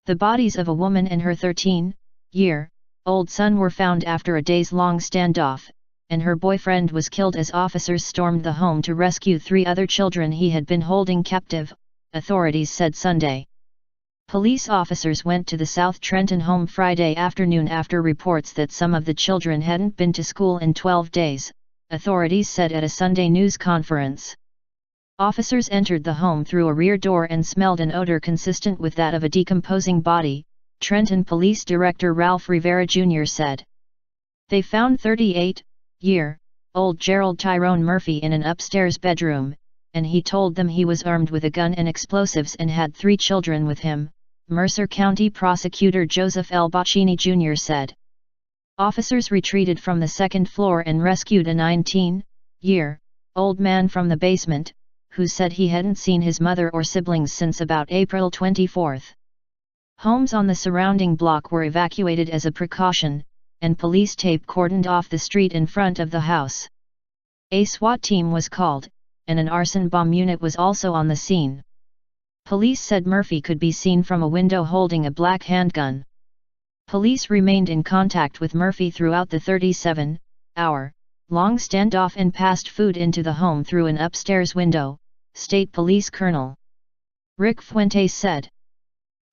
The bodies of a woman and her 13-year-old son were found after a days-long standoff, and her boyfriend was killed as officers stormed the home to rescue 3 other children he had been holding captive, authorities said Sunday. Police officers went to the South Trenton home Friday afternoon after reports that some of the children hadn't been to school in 12 days, authorities said at a Sunday news conference. Officers entered the home through a rear door and smelled an odor consistent with that of a decomposing body, Trenton Police Director Ralph Rivera Jr. said. They found 38-year-old Gerald Tyrone Murphy in an upstairs bedroom, and he told them he was armed with a gun and explosives and had 3 children with him, Mercer County Prosecutor Joseph L. Bocchini Jr. said. Officers retreated from the 2nd floor and rescued a 19-year-old man from the basement, who said he hadn't seen his mother or siblings since about April 24. Homes on the surrounding block were evacuated as a precaution, and police tape cordoned off the street in front of the house. A SWAT team was called, and an arson bomb unit was also on the scene. Police said Murphy could be seen from a window holding a black handgun. Police remained in contact with Murphy throughout the 37-hour-long standoff and passed food into the home through an upstairs window, State Police Colonel Rick Fuentes said.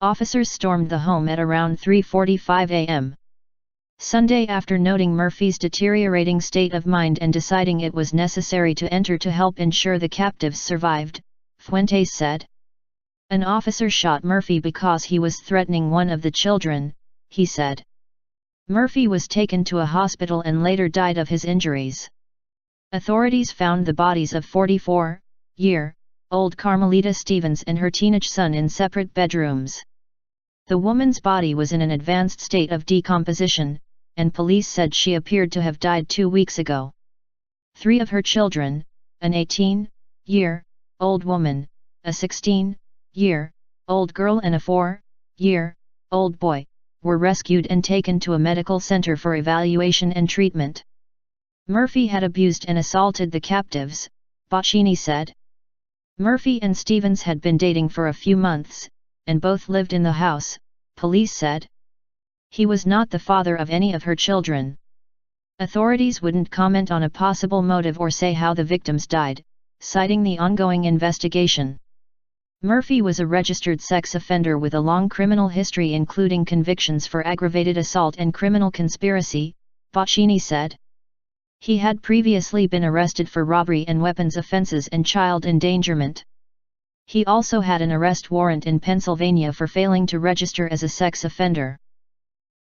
Officers stormed the home at around 3:45 a.m. Sunday after noting Murphy's deteriorating state of mind and deciding it was necessary to enter to help ensure the captives survived, Fuentes said. An officer shot Murphy because he was threatening one of the children, he said. Murphy was taken to a hospital and later died of his injuries. Authorities found the bodies of 44-year-old Carmelita Stevens and her teenage son in separate bedrooms. The woman's body was in an advanced state of decomposition, and police said she appeared to have died 2 weeks ago. 3 of her children, an 18-year-old woman, a 16-year-old girl and a 4-year-old boy, were rescued and taken to a medical center for evaluation and treatment. Murphy had abused and assaulted the captives, Bocchini said. Murphy and Stevens had been dating for a few months, and both lived in the house, police said. He was not the father of any of her children. Authorities wouldn't comment on a possible motive or say how the victims died, citing the ongoing investigation. Murphy was a registered sex offender with a long criminal history including convictions for aggravated assault and criminal conspiracy, Bocchini said. He had previously been arrested for robbery and weapons offenses and child endangerment. He also had an arrest warrant in Pennsylvania for failing to register as a sex offender.